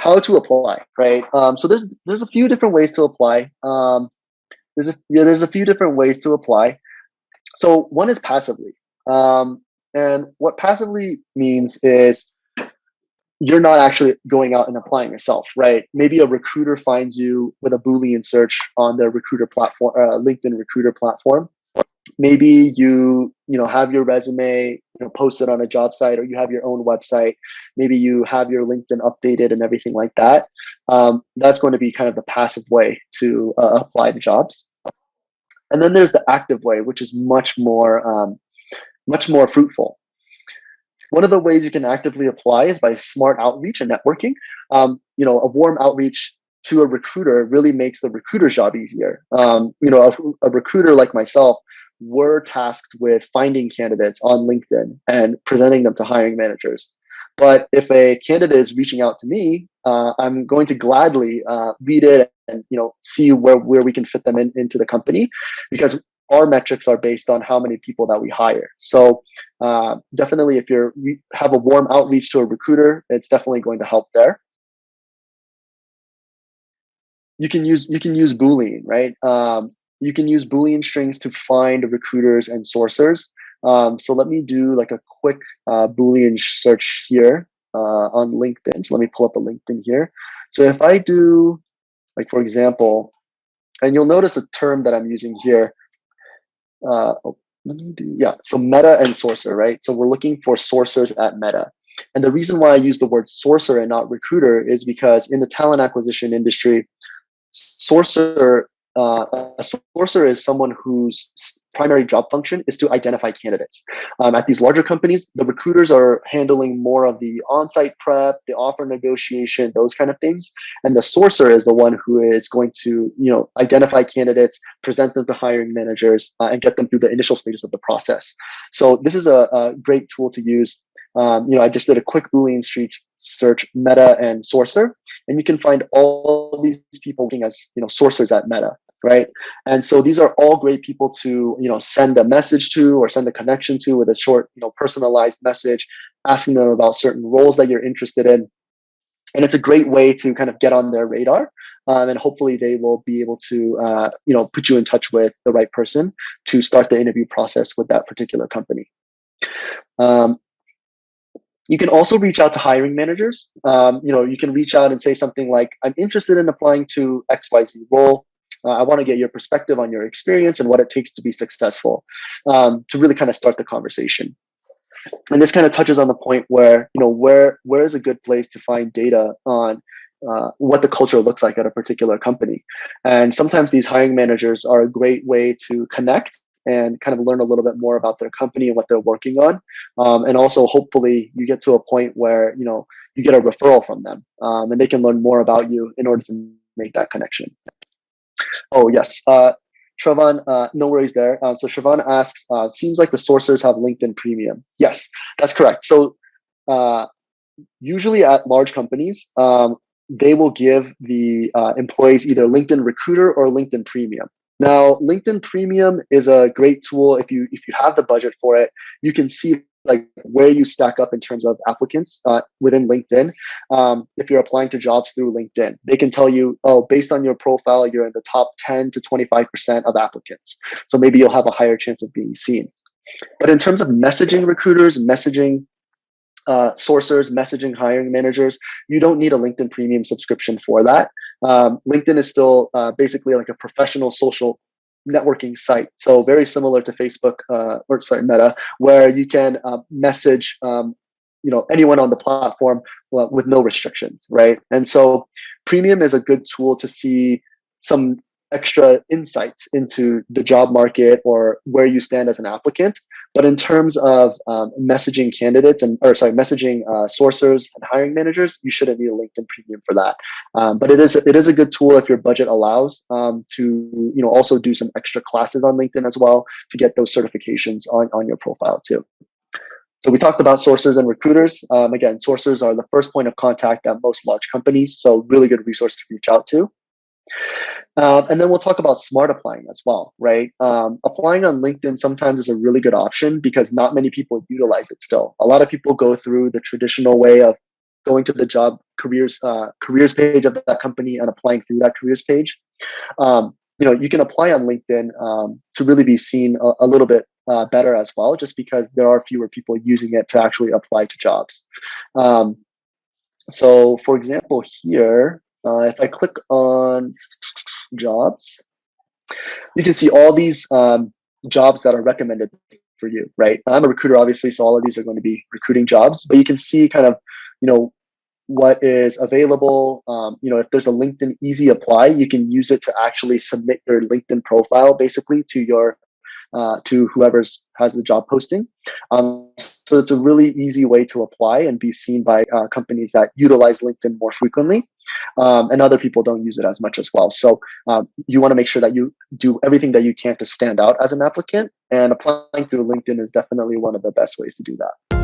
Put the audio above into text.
how to apply, right? So there's a few different ways to apply. There's a few different ways to apply. So one is passively, and what passively means is you're not actually going out and applying yourself, right? Maybe a recruiter finds you with a Boolean search on their recruiter platform, LinkedIn recruiter platform. Maybe you have your resume posted on a job site, or you have your own website. Maybe you have your LinkedIn updated and everything like that. That's going to be kind of the passive way to apply to jobs. And then there's the active way, which is much more fruitful. One of the ways you can actively apply is by smart outreach and networking. A warm outreach to a recruiter really makes the recruiter's job easier. A recruiter like myself, we're tasked with finding candidates on LinkedIn and presenting them to hiring managers. But if a candidate is reaching out to me, I'm going to gladly read it and see where we can fit them into the company, because our metrics are based on how many people that we hire. So definitely, if you have a warm outreach to a recruiter, it's definitely going to help there. You can use Boolean, right? You can use Boolean strings to find recruiters and sourcers. So let me do like a quick Boolean search here on LinkedIn. So let me pull up a LinkedIn here. So if I do, like, for example, and you'll notice a term that I'm using here. So Meta and sourcer, right? So we're looking for sourcers at Meta. And the reason why I use the word sourcer and not recruiter is because in the talent acquisition industry, a sourcer is someone whose primary job function is to identify candidates. At these larger companies, the recruiters are handling more of the on-site prep, the offer negotiation, those kind of things. And the sourcer is the one who is going to, identify candidates, present them to hiring managers, and get them through the initial stages of the process. So this is a great tool to use. I just did a quick Boolean search Meta and sourcer, and you can find all these people working as sourcers at Meta, right? And so these are all great people to send a message to or send a connection to with a short personalized message, asking them about certain roles that you're interested in. And it's a great way to kind of get on their radar, and hopefully they will be able to put you in touch with the right person to start the interview process with that particular company. You can also reach out to hiring managers. You can reach out and say something like, I'm interested in applying to XYZ role. I want to get your perspective on your experience and what it takes to be successful, to really kind of start the conversation. And this kind of touches on the point where, where is a good place to find data on what the culture looks like at a particular company. And sometimes these hiring managers are a great way to connect and kind of learn a little bit more about their company and what they're working on. And also, hopefully, you get to a point where, you get a referral from them, and they can learn more about you in order to make that connection. Oh, yes. Shravan, no worries there. So Shravan asks, seems like the sourcers have LinkedIn Premium. Yes, that's correct. So usually at large companies, they will give the employees either LinkedIn Recruiter or LinkedIn Premium. Now, LinkedIn Premium is a great tool. If you have the budget for it, you can see like where you stack up in terms of applicants within LinkedIn. If you're applying to jobs through LinkedIn, they can tell you, oh, based on your profile, you're in the top 10 to 25% of applicants. So maybe you'll have a higher chance of being seen. But in terms of messaging recruiters, messaging sourcers, messaging hiring managers, you don't need a LinkedIn Premium subscription for that. LinkedIn is still basically like a professional social networking site. So very similar to Facebook, Meta, where you can message anyone on the platform with no restrictions, right? And so Premium is a good tool to see some extra insights into the job market or where you stand as an applicant. But in terms of messaging candidates messaging sourcers and hiring managers, you shouldn't need a LinkedIn Premium for that. But it is a good tool if your budget allows to also do some extra classes on LinkedIn as well to get those certifications on your profile too. So we talked about sourcers and recruiters. Again, sourcers are the first point of contact at most large companies, so really good resource to reach out to. And then we'll talk about smart applying as well, right? Applying on LinkedIn sometimes is a really good option because not many people utilize it still. A lot of people go through the traditional way of going to the job careers page of that company and applying through that careers page. You can apply on LinkedIn to really be seen a little bit better as well, just because there are fewer people using it to actually apply to jobs. So, for example, here, if I click on jobs, you can see all these jobs that are recommended for you, right? I'm a recruiter, obviously, so all of these are going to be recruiting jobs, but you can see kind of, you know, what is available. If there's a LinkedIn Easy Apply, you can use it to actually submit your LinkedIn profile basically to your to whoever's has the job posting. So it's a really easy way to apply and be seen by companies that utilize LinkedIn more frequently, and other people don't use it as much as well. So you want to make sure that you do everything that you can to stand out as an applicant, and applying through LinkedIn is definitely one of the best ways to do that.